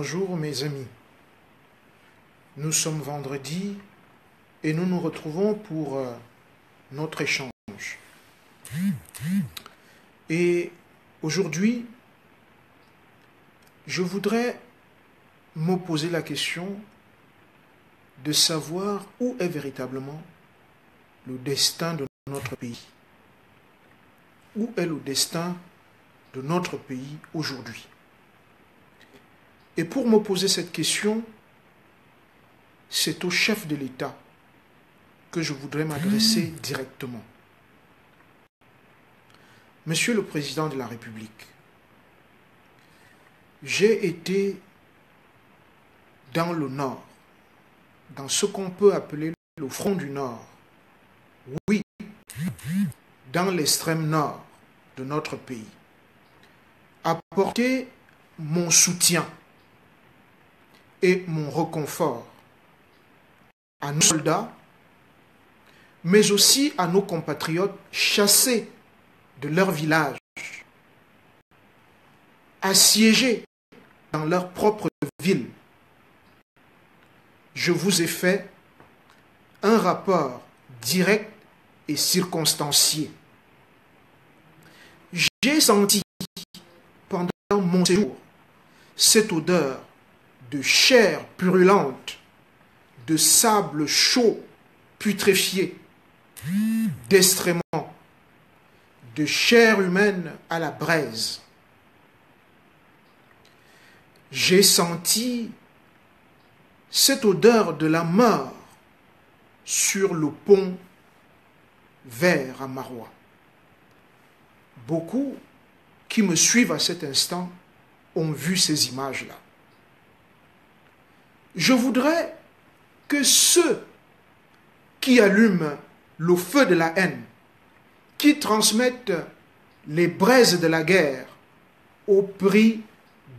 Bonjour mes amis, nous sommes vendredi et nous nous retrouvons pour notre échange. Et aujourd'hui, je voudrais me poser la question de savoir où est véritablement le destin de notre pays. Où est le destin de notre pays aujourd'hui? Et pour me poser cette question, c'est au chef de l'État que je voudrais m'adresser directement. Monsieur le Président de la République, j'ai été dans le Nord, dans ce qu'on peut appeler le front du Nord. Oui, dans l'extrême nord de notre pays. Apporter mon soutien et mon réconfort à nos soldats, mais aussi à nos compatriotes chassés de leur village, assiégés dans leur propre ville. Je vous ai fait un rapport direct et circonstancié. J'ai senti pendant mon séjour cette odeur de chair purulente, de sable chaud putréfié, d'excréments, de chair humaine à la braise. J'ai senti cette odeur de la mort sur le pont vers à Maroua. Beaucoup qui me suivent à cet instant ont vu ces images-là. Je voudrais que ceux qui allument le feu de la haine, qui transmettent les braises de la guerre au prix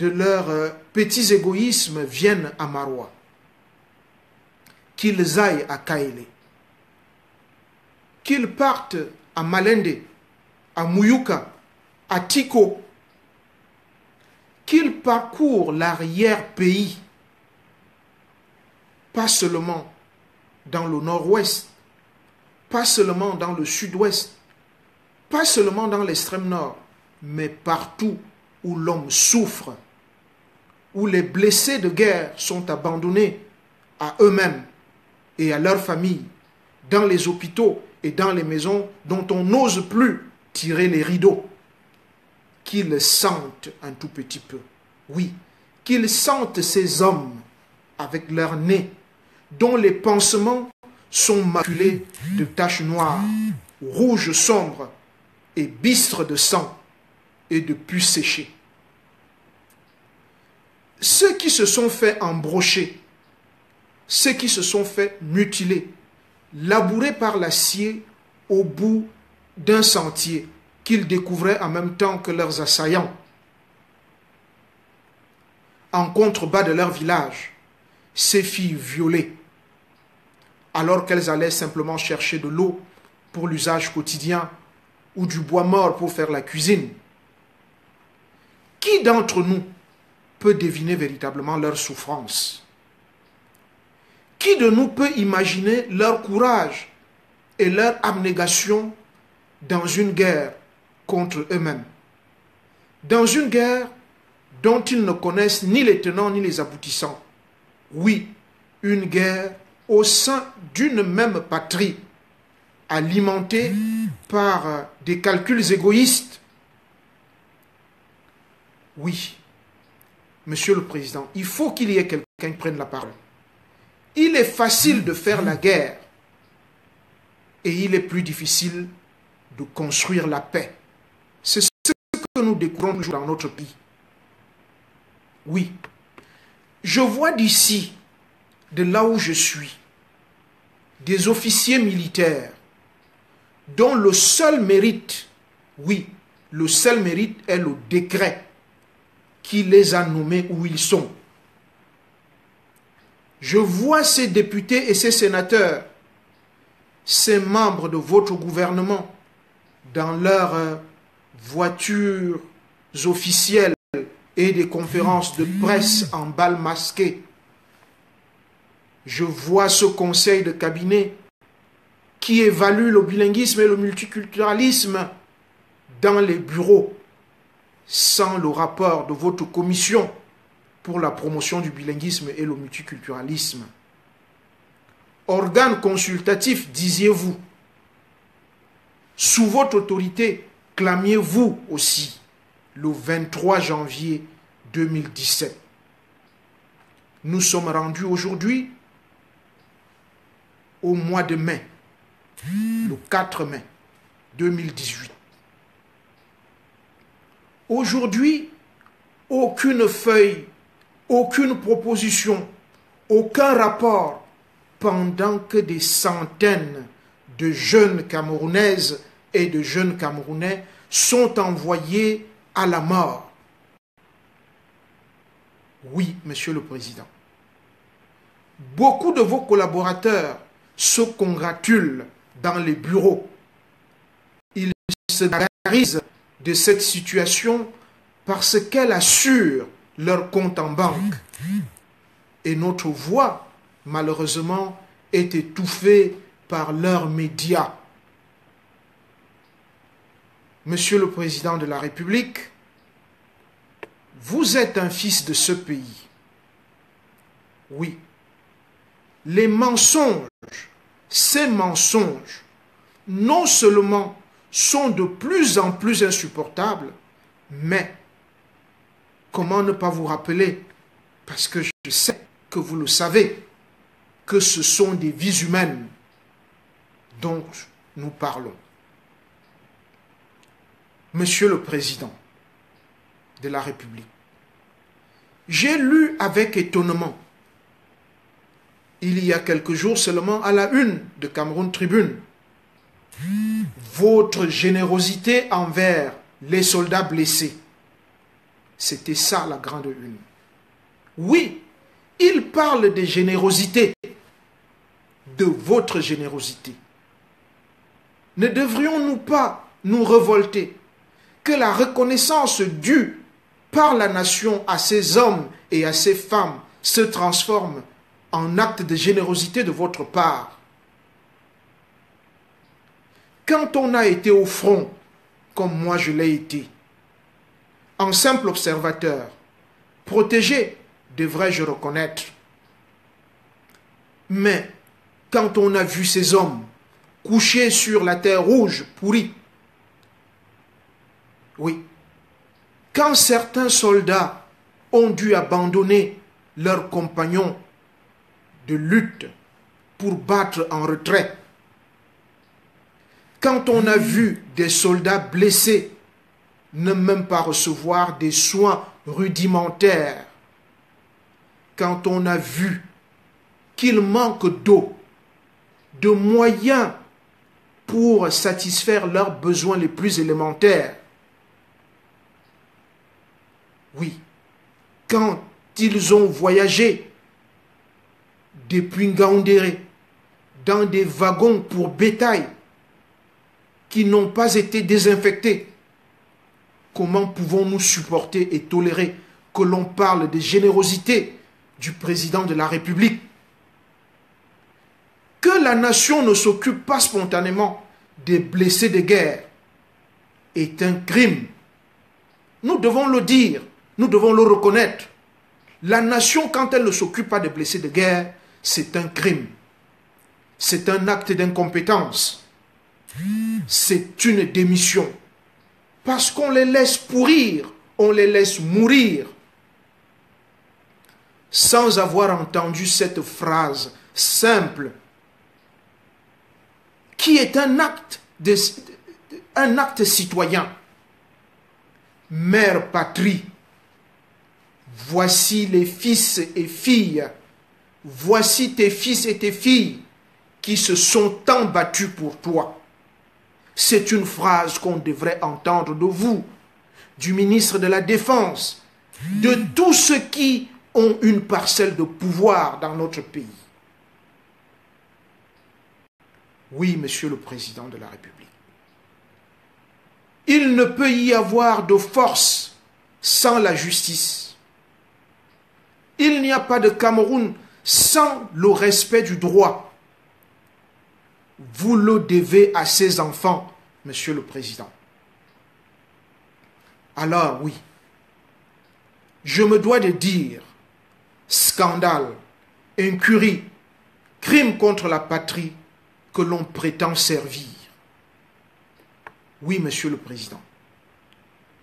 de leurs petits égoïsmes viennent à Maroua, qu'ils aillent à Kaélé, qu'ils partent à Malende, à Mouyouka, à Tiko, qu'ils parcourent l'arrière-pays, pas seulement dans le nord-ouest, pas seulement dans le sud-ouest, pas seulement dans l'extrême nord, mais partout où l'homme souffre, où les blessés de guerre sont abandonnés à eux-mêmes et à leurs familles, dans les hôpitaux et dans les maisons dont on n'ose plus tirer les rideaux, qu'ils sentent un tout petit peu. Oui, qu'ils sentent ces hommes avec leur nez, dont les pansements sont maculés de taches noires, rouges sombres et bistres de sang et de pus séchés. Ceux qui se sont fait embrocher, ceux qui se sont fait mutiler, labourés par l'acier au bout d'un sentier qu'ils découvraient en même temps que leurs assaillants, en contrebas de leur village, ces filles violées, alors qu'elles allaient simplement chercher de l'eau pour l'usage quotidien ou du bois mort pour faire la cuisine. Qui d'entre nous peut deviner véritablement leur souffrance? Qui de nous peut imaginer leur courage et leur abnégation dans une guerre contre eux-mêmes? Dans une guerre dont ils ne connaissent ni les tenants ni les aboutissants. Oui, une guerre au sein d'une même patrie, alimentée par des calculs égoïstes. Oui, Monsieur le Président, il faut qu'il y ait quelqu'un qui prenne la parole. Il est facile de faire la guerre et il est plus difficile de construire la paix. C'est ce que nous découvrons toujours dans notre pays. Oui, je vois d'ici, de là où je suis, des officiers militaires dont le seul mérite, oui, le seul mérite est le décret qui les a nommés où ils sont. Je vois ces députés et ces sénateurs, ces membres de votre gouvernement, dans leurs voitures officielles et des conférences de presse en bal masqué. Je vois ce conseil de cabinet qui évalue le bilinguisme et le multiculturalisme dans les bureaux sans le rapport de votre commission pour la promotion du bilinguisme et le multiculturalisme. Organe consultatif, disiez-vous. Sous votre autorité, clamiez-vous aussi le 23 janvier 2017. Nous sommes rendus aujourd'hui au mois de mai, le 4 mai 2018. Aujourd'hui, aucune feuille, aucune proposition, aucun rapport, pendant que des centaines de jeunes Camerounaises et de jeunes Camerounais sont envoyés à la mort. Oui, Monsieur le Président. Beaucoup de vos collaborateurs se congratulent dans les bureaux. Ils se gargarisent de cette situation parce qu'elle assure leur compte en banque. Et notre voix, malheureusement, est étouffée par leurs médias. Monsieur le Président de la République, vous êtes un fils de ce pays. Oui. Les mensonges, ces mensonges, non seulement sont de plus en plus insupportables, mais comment ne pas vous rappeler, parce que je sais que vous le savez, que ce sont des vies humaines dont nous parlons. Monsieur le Président de la République, j'ai lu avec étonnement, il y a quelques jours seulement à la une de Cameroun Tribune, votre générosité envers les soldats blessés. C'était ça la grande une. Oui, il parle de générosité, de votre générosité. Ne devrions-nous pas nous révolter que la reconnaissance due par la nation à ces hommes et à ces femmes se transforme en acte de générosité de votre part? Quand on a été au front, comme moi je l'ai été, en simple observateur, protégé, devrais-je reconnaître. Mais quand on a vu ces hommes couchés sur la terre rouge pourrie, oui, quand certains soldats ont dû abandonner leurs compagnons de lutte pour battre en retrait, quand on a vu des soldats blessés ne même pas recevoir des soins rudimentaires, quand on a vu qu'il manque d'eau, de moyens pour satisfaire leurs besoins les plus élémentaires, oui, quand ils ont voyagé depuis Ngaoundéré dans des wagons pour bétail qui n'ont pas été désinfectés, comment pouvons-nous supporter et tolérer que l'on parle de générosité du président de la République? Que la nation ne s'occupe pas spontanément des blessés de guerre est un crime. Nous devons le dire, nous devons le reconnaître. La nation, quand elle ne s'occupe pas des blessés de guerre, c'est un crime. C'est un acte d'incompétence. C'est une démission. Parce qu'on les laisse pourrir, on les laisse mourir. Sans avoir entendu cette phrase simple, qui est un acte citoyen. Mère patrie, voici les fils et filles, voici tes fils et tes filles qui se sont tant battus pour toi. C'est une phrase qu'on devrait entendre de vous, du ministre de la Défense, de tous ceux qui ont une parcelle de pouvoir dans notre pays. Oui, Monsieur le Président de la République. Il ne peut y avoir de force sans la justice. Il n'y a pas de Cameroun sans le respect du droit. Vous le devez à ces enfants, Monsieur le Président. Alors oui, je me dois de dire scandale, incurie, crime contre la patrie que l'on prétend servir. Oui, Monsieur le Président,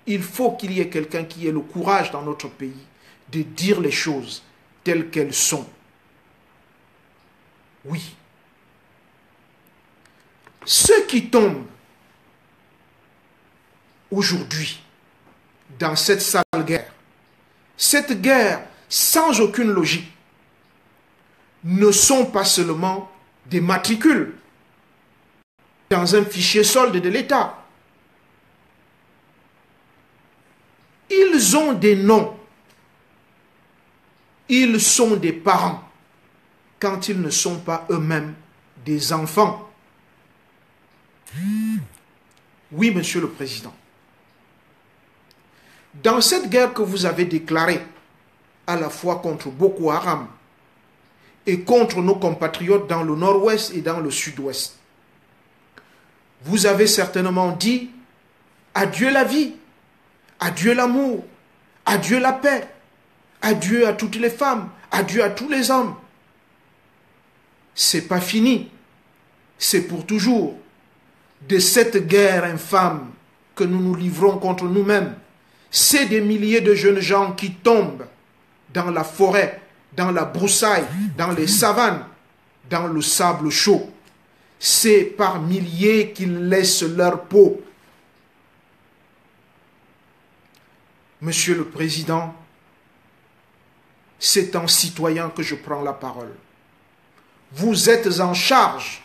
il faut qu'il y ait quelqu'un qui ait le courage dans notre pays de dire les choses telles qu'elles sont. Oui. Ceux qui tombent aujourd'hui dans cette sale guerre, cette guerre sans aucune logique, ne sont pas seulement des matricules dans un fichier solde de l'État. Ils ont des noms. Ils sont des parents quand ils ne sont pas eux-mêmes des enfants. Oui, Monsieur le Président. Dans cette guerre que vous avez déclarée, à la fois contre Boko Haram et contre nos compatriotes dans le nord-ouest et dans le sud-ouest, vous avez certainement dit adieu la vie, adieu l'amour, adieu la paix, adieu à toutes les femmes, adieu à tous les hommes. C'est pas fini, c'est pour toujours. De cette guerre infâme que nous nous livrons contre nous-mêmes, c'est des milliers de jeunes gens qui tombent dans la forêt, dans la broussaille, dans les savanes, dans le sable chaud. C'est par milliers qu'ils laissent leur peau. Monsieur le Président, c'est en citoyen que je prends la parole. Vous êtes en charge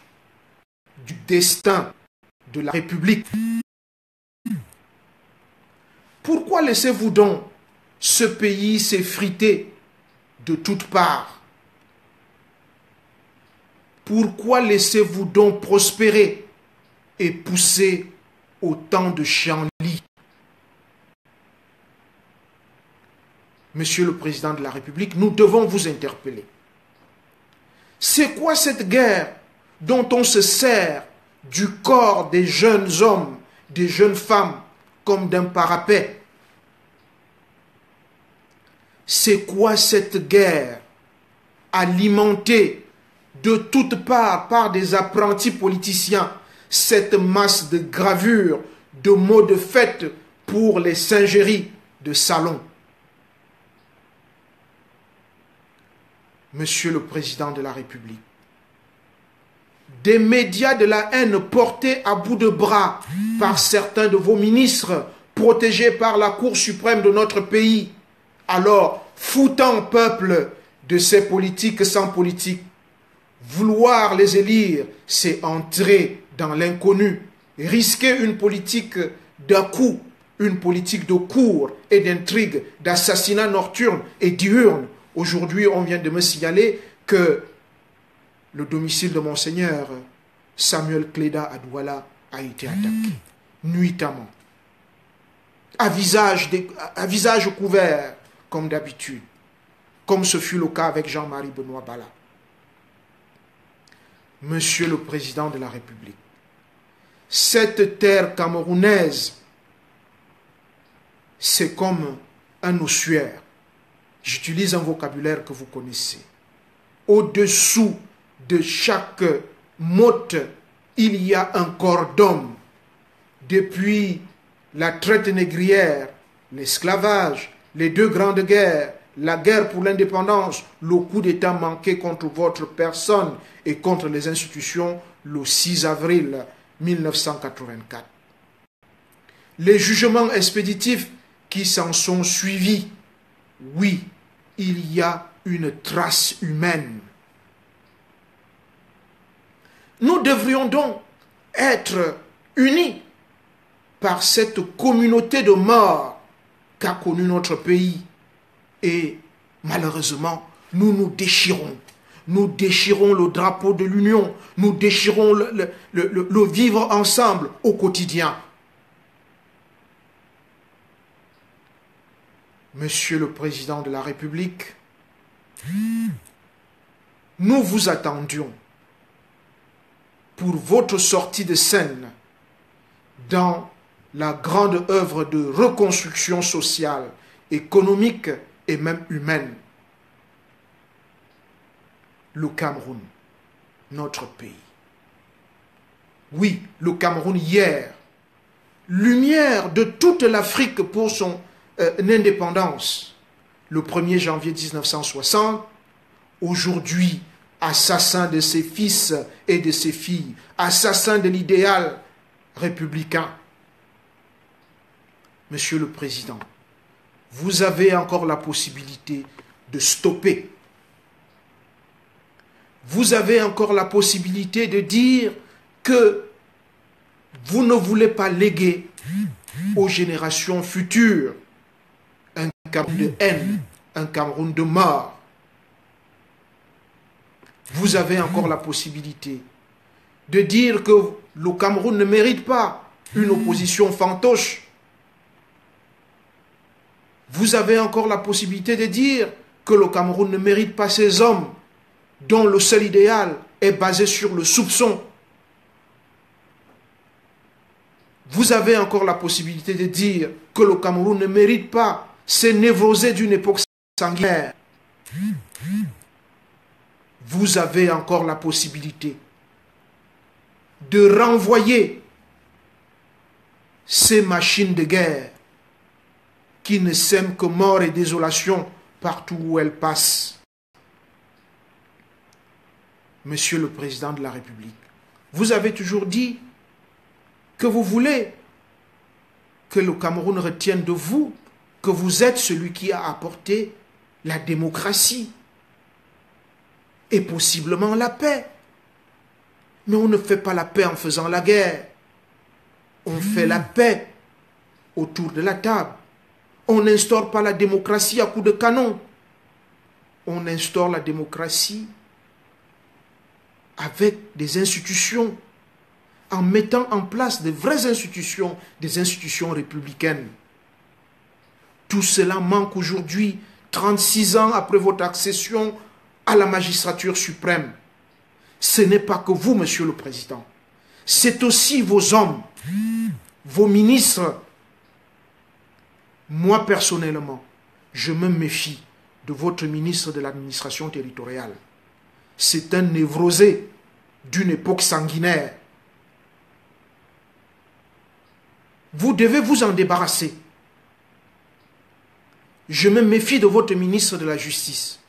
du destin de la République. Pourquoi laissez-vous donc ce pays s'effriter de toutes parts? Pourquoi laissez-vous donc prospérer et pousser autant de chanlis? Monsieur le Président de la République, nous devons vous interpeller. C'est quoi cette guerre dont on se sert du corps des jeunes hommes, des jeunes femmes, comme d'un parapet? C'est quoi cette guerre alimentée de toutes parts par des apprentis politiciens, cette masse de gravures, de mots de fête pour les singeries de salon? Monsieur le Président de la République, des médias de la haine portés à bout de bras par certains de vos ministres, protégés par la Cour suprême de notre pays, alors foutant peuple de ces politiques sans politique. Vouloir les élire, c'est entrer dans l'inconnu, risquer une politique d'à-coup, une politique de cour et d'intrigue, d'assassinat nocturne et diurne. Aujourd'hui, on vient de me signaler que le domicile de Monseigneur Samuel Cléda à Douala a été attaqué nuitamment, à visage couvert, comme d'habitude, comme ce fut le cas avec Jean-Marie Benoît Bala. Monsieur le Président de la République, cette terre camerounaise, c'est comme un ossuaire. J'utilise un vocabulaire que vous connaissez. Au-dessous de chaque motte, il y a un corps d'homme. Depuis la traite négrière, l'esclavage, les deux grandes guerres, la guerre pour l'indépendance, le coup d'État manqué contre votre personne et contre les institutions le 6 avril 1984. Les jugements expéditifs qui s'en sont suivis, oui, il y a une trace humaine. Nous devrions donc être unis par cette communauté de morts qu'a connue notre pays. Et malheureusement, nous nous déchirons. Nous déchirons le drapeau de l'union. Nous déchirons le vivre ensemble au quotidien. Monsieur le Président de la République, nous vous attendions pour votre sortie de scène dans la grande œuvre de reconstruction sociale, économique et même humaine. Le Cameroun, notre pays. Oui, le Cameroun hier, lumière de toute l'Afrique pour son indépendance. Le 1er janvier 1960, aujourd'hui, assassin de ses fils et de ses filles, assassin de l'idéal républicain. Monsieur le Président, vous avez encore la possibilité de stopper. Vous avez encore la possibilité de dire que vous ne voulez pas léguer aux générations futures un Cameroun de haine, un Cameroun de mort. Vous avez encore la possibilité de dire que le Cameroun ne mérite pas une opposition fantoche. Vous avez encore la possibilité de dire que le Cameroun ne mérite pas ces hommes dont le seul idéal est basé sur le soupçon. Vous avez encore la possibilité de dire que le Cameroun ne mérite pas ces névrosés d'une époque sanguinaire. Vous avez encore la possibilité de renvoyer ces machines de guerre qui ne sèment que mort et désolation partout où elles passent. Monsieur le Président de la République, vous avez toujours dit que vous voulez que le Cameroun retienne de vous que vous êtes celui qui a apporté la démocratie et possiblement la paix. Mais on ne fait pas la paix en faisant la guerre. On fait la paix autour de la table. On n'instaure pas la démocratie à coups de canon. On instaure la démocratie avec des institutions, en mettant en place de vraies institutions, des institutions républicaines. Tout cela manque aujourd'hui, 36 ans après votre accession à la magistrature suprême. Ce n'est pas que vous, Monsieur le Président. C'est aussi vos hommes, vos ministres. Moi, personnellement, je me méfie de votre ministre de l'administration territoriale. C'est un névrosé d'une époque sanguinaire. Vous devez vous en débarrasser. Je me méfie de votre ministre de la Justice.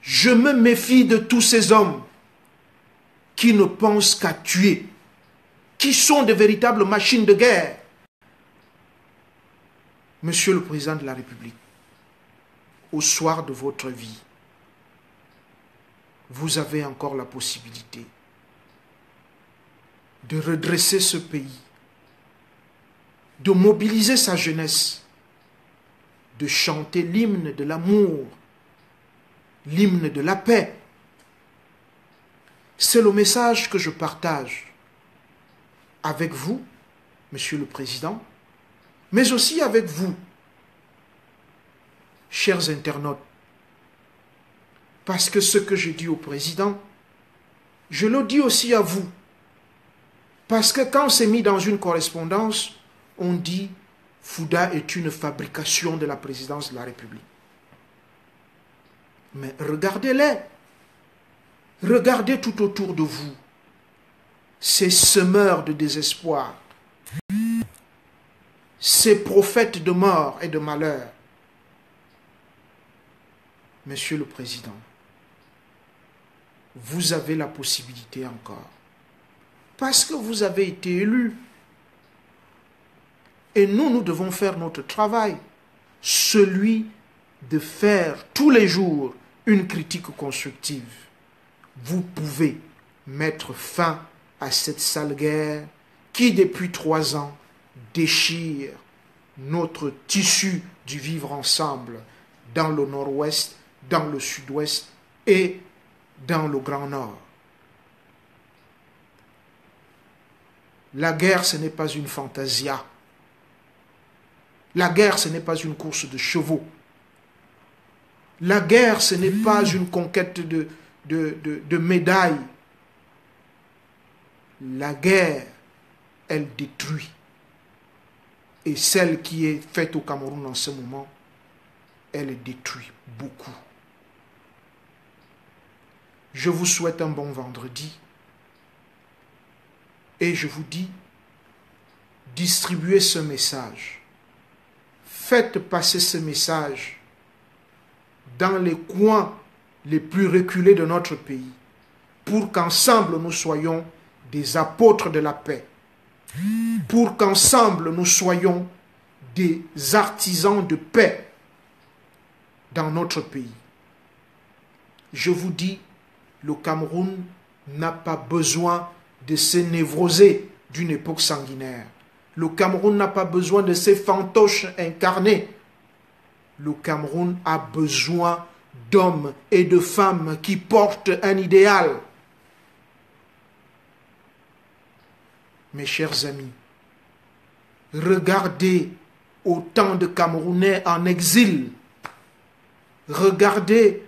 Je me méfie de tous ces hommes qui ne pensent qu'à tuer, qui sont de véritables machines de guerre. Monsieur le Président de la République, au soir de votre vie, vous avez encore la possibilité de redresser ce pays, de mobiliser sa jeunesse, de chanter l'hymne de l'amour, l'hymne de la paix. C'est le message que je partage avec vous, Monsieur le Président, mais aussi avec vous, chers internautes. Parce que ce que je dis au Président, je le dis aussi à vous. Parce que quand c'est mis dans une correspondance, on dit « Fouda est une fabrication de la présidence de la République ». Mais regardez-les. Regardez tout autour de vous. Ces semeurs de désespoir. Ces prophètes de mort et de malheur. Monsieur le Président, vous avez la possibilité encore. Parce que vous avez été élu. Et nous devons faire notre travail. Celui de faire tous les jours une critique constructive. Vous pouvez mettre fin à cette sale guerre qui, depuis 3 ans, déchire notre tissu du vivre ensemble dans le nord-ouest, dans le sud-ouest et dans le Grand Nord. La guerre, ce n'est pas une fantasia. La guerre, ce n'est pas une course de chevaux. La guerre, ce n'est pas une conquête de médailles. La guerre, elle détruit. Et celle qui est faite au Cameroun en ce moment, elle détruit beaucoup. Je vous souhaite un bon vendredi. Et je vous dis, distribuez ce message. Faites passer ce message dans les coins les plus reculés de notre pays, pour qu'ensemble nous soyons des apôtres de la paix, pour qu'ensemble nous soyons des artisans de paix dans notre pays. Je vous dis, le Cameroun n'a pas besoin de se névroser d'une époque sanguinaire. Le Cameroun n'a pas besoin de ces fantoches incarnés. Le Cameroun a besoin d'hommes et de femmes qui portent un idéal. Mes chers amis, regardez autant de Camerounais en exil. Regardez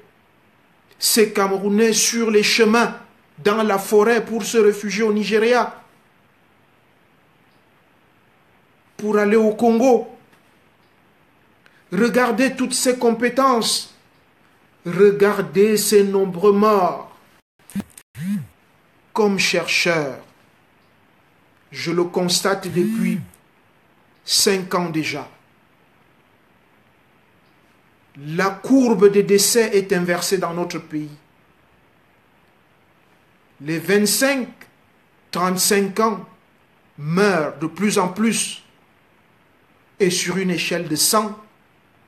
ces Camerounais sur les chemins, dans la forêt pour se réfugier au Nigeria, pour aller au Congo. Regardez toutes ces compétences. Regardez ces nombreux morts. Comme chercheur, je le constate depuis 5 ans déjà. La courbe des décès est inversée dans notre pays. Les 25-35 ans meurent de plus en plus. Et sur une échelle de 100,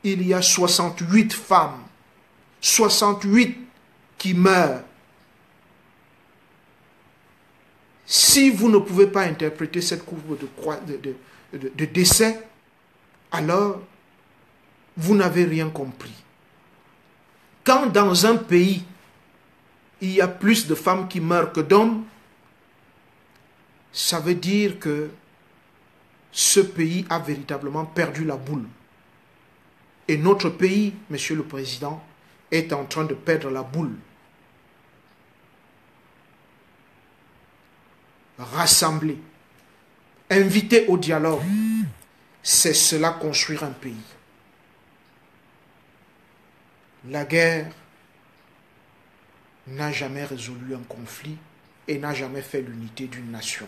il y a 68 femmes. 68 qui meurent. Si vous ne pouvez pas interpréter cette courbe de décès, alors vous n'avez rien compris. Quand dans un pays, il y a plus de femmes qui meurent que d'hommes, ça veut dire que ce pays a véritablement perdu la boule. Et notre pays, Monsieur le Président, est en train de perdre la boule. Rassembler, inviter au dialogue, c'est cela construire un pays. La guerre n'a jamais résolu un conflit et n'a jamais fait l'unité d'une nation.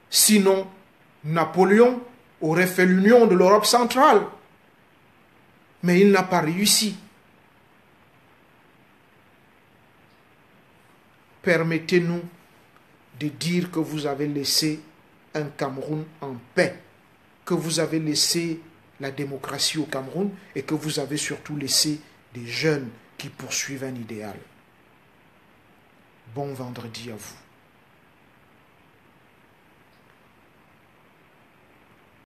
Sinon, Napoléon aurait fait l'union de l'Europe centrale. Mais il n'a pas réussi. Permettez-nous de dire que vous avez laissé un Cameroun en paix, que vous avez laissé la démocratie au Cameroun et que vous avez surtout laissé des jeunes qui poursuivent un idéal. Bon vendredi à vous.